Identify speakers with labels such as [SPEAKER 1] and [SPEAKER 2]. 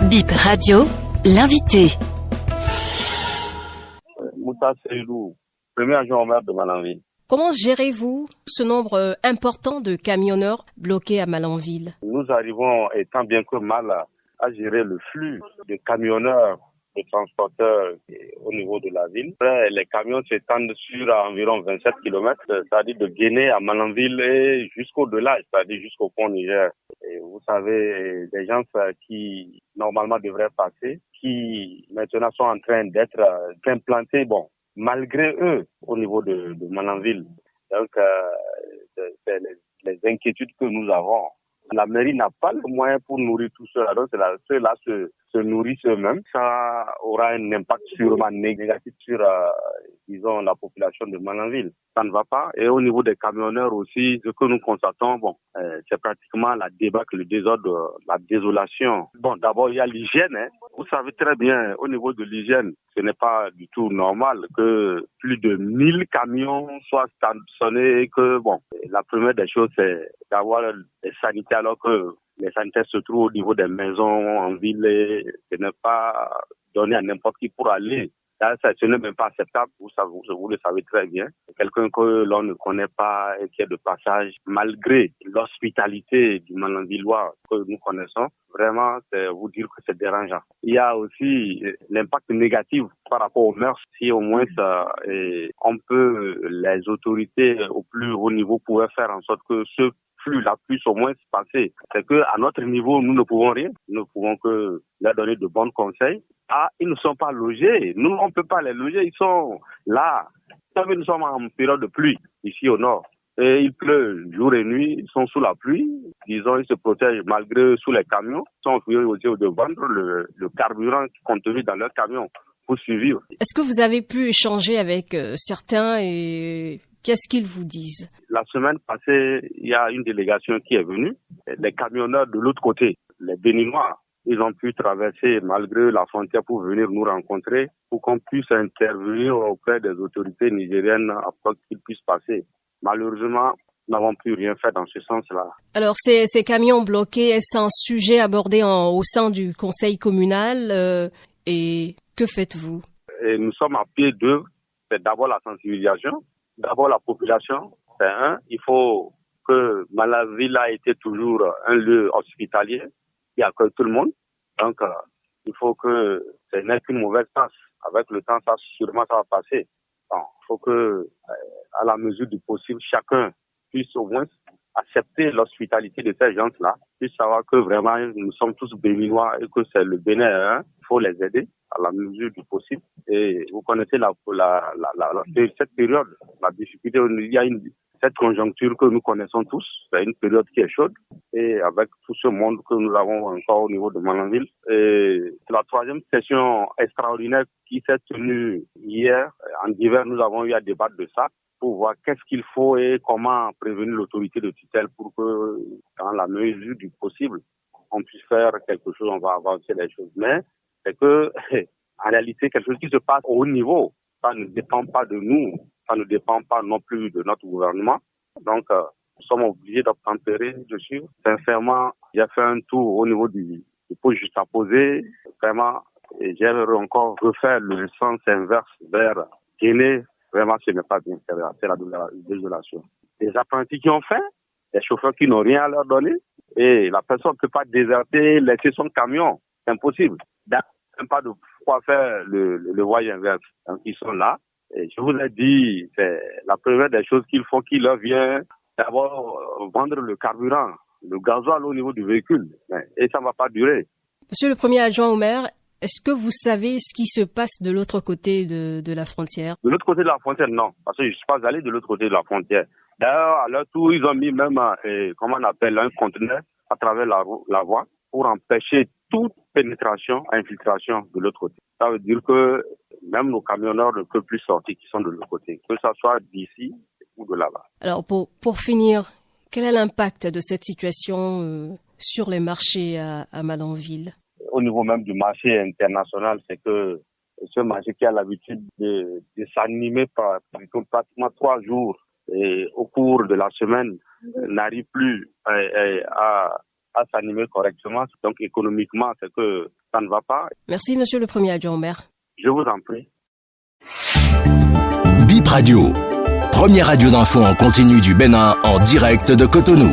[SPEAKER 1] Bip Radio, l'invité.
[SPEAKER 2] Moussa Seydou, premier adjoint au maire de Malanville.
[SPEAKER 3] Comment gérez-vous ce nombre important de camionneurs bloqués à Malanville?
[SPEAKER 2] Nous arrivons, tant bien que mal, à gérer le flux de camionneurs, de transporteurs au niveau de la ville. Après, les camions s'étendent sur environ 27 km, c'est-à-dire de Guéné à Malanville et jusqu'au-delà, c'est-à-dire jusqu'au pont Niger. Et vous savez, des gens qui normalement devraient passer, qui maintenant sont en train d'être implantés, malgré eux, au niveau de Malanville. Donc, c'est les inquiétudes que nous avons. La mairie n'a pas le moyen pour nourrir tout cela. Donc, ceux-là se nourrissent eux-mêmes. Ça aura un impact sûrement négatif sur, disons, la population de Malanville. Ça ne va pas. Et au niveau des camionneurs aussi, ce que nous constatons, c'est pratiquement la débâcle, le désordre, la désolation. D'abord, il y a l'hygiène. Vous savez très bien, au niveau de l'hygiène, ce n'est pas du tout normal que plus de 1000 camions soient stationnés et que, la première des choses, c'est d'avoir des sanitaires alors que les sanitaires se trouvent au niveau des maisons en ville et ce n'est pas donné à n'importe qui pour aller. Là, ce n'est même pas acceptable, vous le savez très bien. Quelqu'un que l'on ne connaît pas et qui est de passage, malgré l'hospitalité du Malanvillois que nous connaissons, vraiment, c'est vous dire que c'est dérangeant. Il y a aussi l'impact négatif par rapport aux mœurs. Si au moins les autorités au plus haut niveau pouvaient faire en sorte que ce flux-là puisse au moins se passer. C'est que à notre niveau, nous ne pouvons rien. Nous ne pouvons que leur donner de bons conseils. Ils ne sont pas logés. Nous, on ne peut pas les loger. Ils sont là. Nous sommes en période de pluie, ici au nord. Et il pleut jour et nuit. Ils sont sous la pluie. Disons, ils se protègent malgré sous les camions. Ils sont obligés aussi de vendre le carburant contenu dans leurs camions pour survivre.
[SPEAKER 3] Est-ce que vous avez pu échanger avec certains et qu'est-ce qu'ils vous disent?
[SPEAKER 2] La semaine passée, il y a une délégation qui est venue. Les camionneurs de l'autre côté, les Béninois, ils ont pu traverser malgré la frontière pour venir nous rencontrer, pour qu'on puisse intervenir auprès des autorités nigériennes afin qu'ils puissent passer. Malheureusement, nous n'avons pu rien faire dans ce sens-là.
[SPEAKER 3] Alors, ces camions bloqués, est-ce un sujet abordé au sein du conseil communal et que faites-vous?
[SPEAKER 2] Et nous sommes à pied d'œuvre. C'est d'abord la sensibilisation, d'abord la population. Il faut que Malanville a été toujours un lieu hospitalier qui accueille tout le monde. Donc, il faut que ce n'est qu'une mauvaise passe. Avec le temps, ça va passer. Il faut que, à la mesure du possible, chacun puisse au moins accepter l'hospitalité de ces gens-là, puisse savoir que vraiment nous sommes tous béninois et que c'est le Bénin. Il faut les aider à la mesure du possible. Et vous connaissez cette période, la difficulté, il y a cette conjoncture que nous connaissons tous, c'est une période qui est chaude et avec tout ce monde que nous avons encore au niveau de Malanville. Et la troisième session extraordinaire qui s'est tenue hier, en hiver, nous avons eu à débattre de ça pour voir qu'est-ce qu'il faut et comment prévenir l'autorité de tutelle pour que, dans la mesure du possible, on puisse faire quelque chose, on va avancer les choses. Mais c'est que, en réalité, quelque chose qui se passe au haut niveau, ça ne dépend pas de nous. Ça ne dépend pas non plus de notre gouvernement. Donc, nous sommes obligés d'obtempérer dessus. Sincèrement, j'ai fait un tour au niveau du poste juste à poser. Vraiment, et j'ai encore refait le sens inverse vers Guinée. Vraiment, ce n'est pas bien. C'est la désolation. Les apprentis qui ont fait, les chauffeurs qui n'ont rien à leur donner, et la personne ne peut pas déserter, laisser son camion. C'est impossible. Il n'y a même pas de quoi faire le voyage inverse. Donc, ils sont là. Et je vous l'ai dit, c'est la première des choses qu'il faut qu'il leur vienne d'abord vendre le carburant, le gasoil au niveau du véhicule. Et ça ne va pas durer.
[SPEAKER 3] Monsieur le premier adjoint au maire, est-ce que vous savez ce qui se passe de l'autre côté de la frontière?
[SPEAKER 2] De l'autre côté de la frontière, non. Parce que je ne suis pas allé de l'autre côté de la frontière. D'ailleurs, à leur tour, ils ont mis même, comment on appelle, un conteneur à travers la voie pour empêcher toute pénétration, infiltration de l'autre côté. Ça veut dire que même nos camionneurs ne peuvent plus sortir qui sont de l'autre côté, que ça soit d'ici ou de là-bas.
[SPEAKER 3] Alors, pour finir, quel est l'impact de cette situation sur les marchés à Malanville?
[SPEAKER 2] Au niveau même du marché international, c'est que ce marché qui a l'habitude de s'animer par pratiquement 3 jours et au cours de la semaine n'arrive plus à à s'animer correctement. Donc économiquement, c'est que ça ne va pas.
[SPEAKER 3] Merci, monsieur le Premier adjoint au maire.
[SPEAKER 2] Je vous en prie.
[SPEAKER 4] Bip Radio, première radio d'info en continu du Bénin en direct de Cotonou.